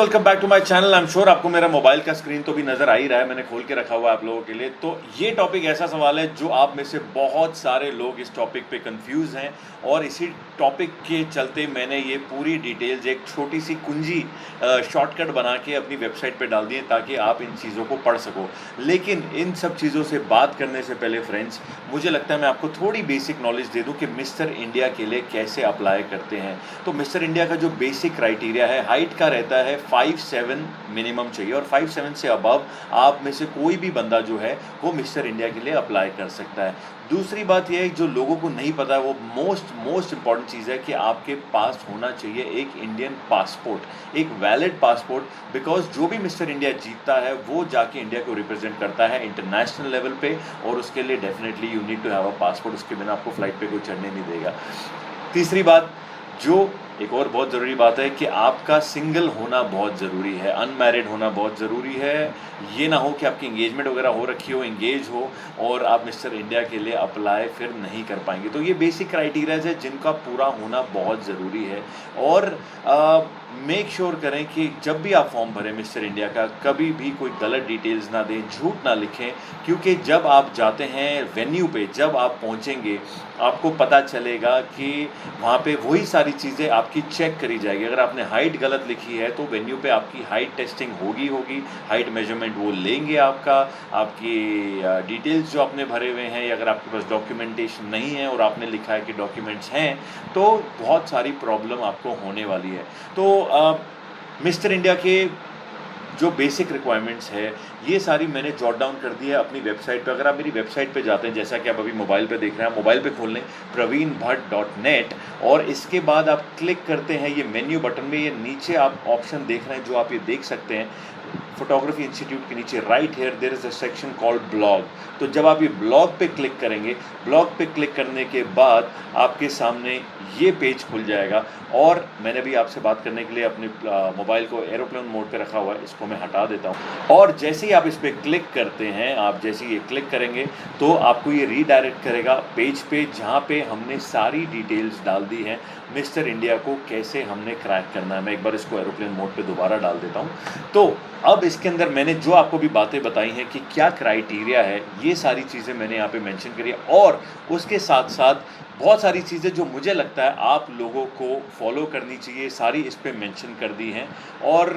Welcome back to my channel. I am sure आपको मेरा mobile का स्क्रीन तो भी नजर आ ही रहा है, मैंने खोल के रखा हुआ है आप लोगों के लिए। तो ये टॉपिक ऐसा सवाल है जो आप में से बहुत सारे लोग इस टॉपिक पे कंफ्यूज हैं और इसी टॉपिक के चलते मैंने ये पूरी डिटेल्स एक छोटी सी कुंजी शॉर्टकट बना के अपनी वेबसाइट पे डाल दी है ताकि आप इन चीज़ों को पढ़ सको। लेकिन इन सब चीज़ों से बात करने से पहले फ्रेंड्स, मुझे लगता है मैं आपको थोड़ी बेसिक नॉलेज दे दूँ कि मिस्टर इंडिया के लिए कैसे अप्लाई करते हैं। तो मिस्टर इंडिया का जो बेसिक क्राइटेरिया है, हाइट का रहता है 5'7" मिनिमम चाहिए और 5'7" से अबव आप में से कोई भी बंदा जो है वो मिस्टर इंडिया के लिए अप्लाई कर सकता है। दूसरी बात यह है जो लोगों को नहीं पता है, वो मोस्ट इंपॉर्टेंट चीज़ है कि आपके पास होना चाहिए एक इंडियन पासपोर्ट, एक वैलिड पासपोर्ट। बिकॉज जो भी मिस्टर इंडिया जीतता है वो जाके इंडिया को रिप्रेजेंट करता है इंटरनेशनल लेवल पे, और उसके लिए definitely you need to have a passport. उसके बिना आपको फ्लाइट पे कोई चढ़ने नहीं देगा। तीसरी बात, जो एक और बहुत ज़रूरी बात है कि आपका सिंगल होना बहुत ज़रूरी है, अनमैरिड होना बहुत ज़रूरी है। ये ना हो कि आपकी इंगेजमेंट वगैरह हो रखी हो, इंगेज हो और आप मिस्टर इंडिया के लिए अप्लाई फिर नहीं कर पाएंगे। तो ये बेसिक क्राइटेरियाज है जिनका पूरा होना बहुत ज़रूरी है। और मेक श्योर करें कि जब भी आप फॉर्म भरें मिस्टर इंडिया का, कभी भी कोई गलत डिटेल्स ना दें, झूठ ना लिखें, क्योंकि जब आप जाते हैं वेन्यू पे, जब आप पहुंचेंगे आपको पता चलेगा कि वहाँ पे वही सारी चीज़ें आपकी चेक करी जाएगी। अगर आपने हाइट गलत लिखी है तो वेन्यू पे आपकी हाइट टेस्टिंग होगी, हाइट मेजरमेंट वो लेंगे आपकी डिटेल्स जो आपने भरे हुए हैं, या अगर आपके पास डॉक्यूमेंटेशन नहीं है और आपने लिखा है कि डॉक्यूमेंट्स हैं, तो बहुत सारी प्रॉब्लम आपको होने वाली है। तो मिस्टर इंडिया के जो बेसिक रिक्वायरमेंट्स है ये सारी मैंने जॉट डाउन कर दी है अपनी वेबसाइट पे। अगर आप मेरी वेबसाइट पे जाते हैं, जैसा कि आप अभी मोबाइल पे देख रहे हैं, मोबाइल पे खोल लें praveenbhatt.net और इसके बाद आप क्लिक करते हैं ये मेन्यू बटन में, ये नीचे आप ऑप्शन देख रहे हैं जो आप ये देख सकते हैं फोटोग्राफी इंस्टीट्यूट के नीचे right here there is a section called blog. तो जब आप ये ब्लॉग पे क्लिक करेंगे, ब्लॉग पे क्लिक करने के बाद आपके सामने ये पेज खुल जाएगा। और मैंने भी आपसे बात करने के लिए अपने मोबाइल को एरोप्लेन मोड पे रखा हुआ है, इसको मैं हटा देता हूँ। और जैसे ही आप इस पर क्लिक करते हैं, आप जैसे ये क्लिक करेंगे तो आपको ये रीडायरेक्ट करेगा पेज पे जहाँ पे हमने सारी डिटेल्स डाल दी हैं मिस्टर इंडिया को कैसे हमने क्रैक करना है। मैं एक बार इसको एरोप्लेन मोड पे दोबारा डाल देता हूँ। तो अब इसके अंदर मैंने जो आपको भी बातें बताई हैं कि क्या क्राइटेरिया है, ये सारी चीज़ें मैंने यहाँ पे मेंशन करी है। और उसके साथ साथ बहुत सारी चीज़ें जो मुझे लगता है आप लोगों को फॉलो करनी चाहिए, सारी इस पे मेंशन कर दी हैं। और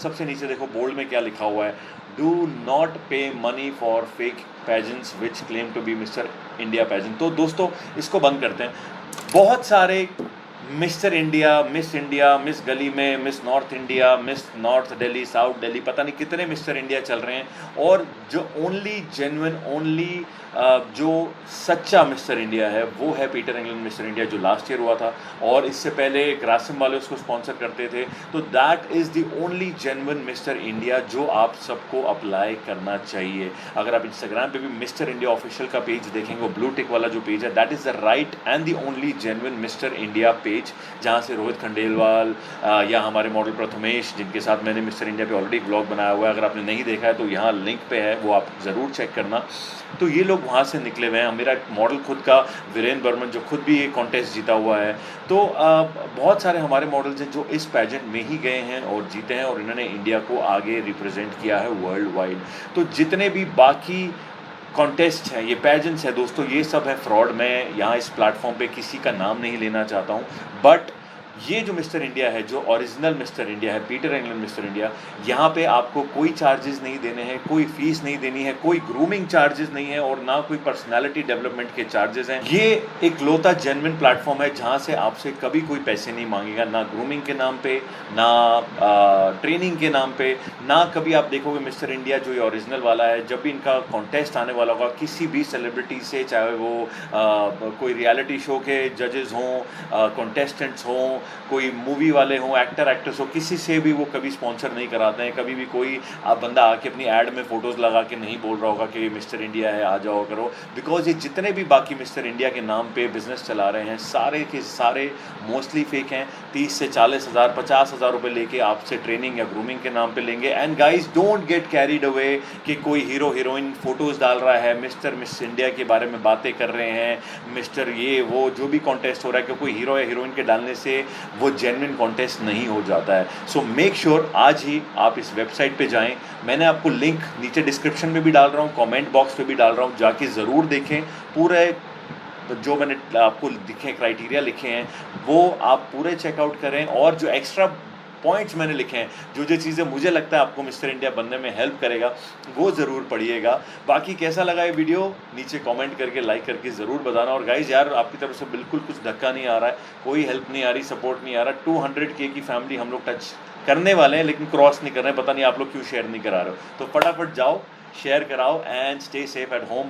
सबसे नीचे देखो बोल्ड में क्या लिखा हुआ है, do not pay money for fake pageants which claim to be mister India pageant. तो दोस्तों इसको बंद करते हैं। बहुत सारे मिस्टर इंडिया, मिस गली में, miss north India, miss north Delhi, south Delhi, पता नहीं कितने मिस्टर इंडिया चल रहे हैं। और जो ओनली जेन्युइन जो सच्चा मिस्टर इंडिया है वो है पीटर इंग्लैंड मिस्टर इंडिया, जो लास्ट ईयर हुआ था। और इससे पहले ग्रासिम वाले उसको स्पॉन्सर करते थे। तो that is the only genuine mister India जो आप सबको अप्लाई करना चाहिए। अगर आप इंस्टाग्राम पे भी मिस्टर इंडिया ऑफिशियल का पेज देखेंगे, वो ब्लू टिक वाला जो पेज है, that is the right and the only genuine mister India page, जहाँ से रोहित खंडेलवाल या हमारे मॉडल प्रथमेश, जिनके साथ मैंने मिस्टर इंडिया पे ऑलरेडी ब्लॉग बनाया हुआ है, अगर आपने नहीं देखा है तो यहाँ लिंक पे है, वो आप ज़रूर चेक करना। तो ये लोग वहाँ से निकले हुए हैं। मेरा एक मॉडल खुद का वीरेंद्र बर्मन, जो खुद भी ये कॉन्टेस्ट जीता हुआ है। तो बहुत सारे हमारे मॉडल्स हैं जो इस पैजेंट में ही गए हैं और जीते हैं, और इन्होंने इंडिया को आगे रिप्रेजेंट किया है वर्ल्ड वाइड। तो जितने भी बाकी कॉन्टेस्ट हैं, ये पैजेंट्स हैं दोस्तों, ये सब है फ्रॉड। मैं यहाँ इस प्लेटफॉर्म पे किसी का नाम नहीं लेना चाहता हूँ, बट ये जो मिस्टर इंडिया है, जो ओरिजिनल मिस्टर इंडिया है, पीटर इंग्लैंड मिस्टर इंडिया, यहाँ पे आपको कोई चार्जेस नहीं देने हैं, कोई फीस नहीं देनी है, कोई ग्रूमिंग चार्जेस नहीं है और ना कोई पर्सनालिटी डेवलपमेंट के चार्जेस हैं। ये एक लोता जेन्युइन प्लेटफॉर्म है जहाँ से आपसे कभी कोई पैसे नहीं मांगेगा, ना ग्रूमिंग के नाम पे, ना ट्रेनिंग के नाम पे, ना कभी आप देखोगे मिस्टर इंडिया जो ये ओरिजिनल वाला है, जब भी इनका कॉन्टेस्ट आने वाला होगा किसी भी सेलिब्रिटी से, चाहे वो कोई रियलिटी शो के जजेस हों, कॉन्टेस्टेंट्स हों, कोई मूवी वाले हों, एक्ट्रेस हो, किसी से भी वो कभी स्पॉन्सर नहीं कराते हैं। कभी भी कोई बंदा आके अपनी ऐड में फ़ोटोज़ लगा के नहीं बोल रहा होगा कि ये मिस्टर इंडिया है, आ जाओ करो। बिकॉज ये जितने भी बाकी मिस्टर इंडिया के नाम पे बिजनेस चला रहे हैं, सारे के सारे मोस्टली फेक हैं। 30 से 40 हज़ार, 50 हज़ार रुपये लेके आपसे ट्रेनिंग या ग्रूमिंग के नाम पे लेंगे। And guys don't get carried away कि कोई हीरो हीरोइन फ़ोटोज़ डाल रहा है, मिस इंडिया के बारे में बातें कर रहे हैं, मिस्टर ये वो जो भी कॉन्टेस्ट हो रहा है, कि कोई हीरो या हीरोइन के डालने से वो जेन्युइन कॉन्टेस्ट नहीं हो जाता है। सो मेक श्योर आज ही आप इस वेबसाइट पे जाएं। मैंने आपको लिंक नीचे डिस्क्रिप्शन में भी डाल रहा हूँ, कमेंट बॉक्स पे भी डाल रहा हूँ, जाके ज़रूर देखें। पूरे जो मैंने आपको दिखे क्राइटेरिया लिखे हैं वो आप पूरे चेकआउट करें, और जो एक्स्ट्रा पॉइंट्स मैंने लिखे हैं, जो चीज़ें मुझे लगता है आपको मिस्टर इंडिया बनने में हेल्प करेगा, वो ज़रूर पढ़िएगा। बाकी कैसा लगा ये वीडियो नीचे कमेंट करके, लाइक करके ज़रूर बताना। और गाइज यार, आपकी तरफ से बिल्कुल कुछ धक्का नहीं आ रहा है, कोई हेल्प नहीं आ रही, सपोर्ट नहीं आ रहा। 200K की फैमिली हम लोग टच करने वाले हैं, लेकिन क्रॉस नहीं कर रहे हैं। पता नहीं आप लोग क्यों शेयर नहीं करा रहे हो। तो फटाफट जाओ, शेयर कराओ and stay safe at home.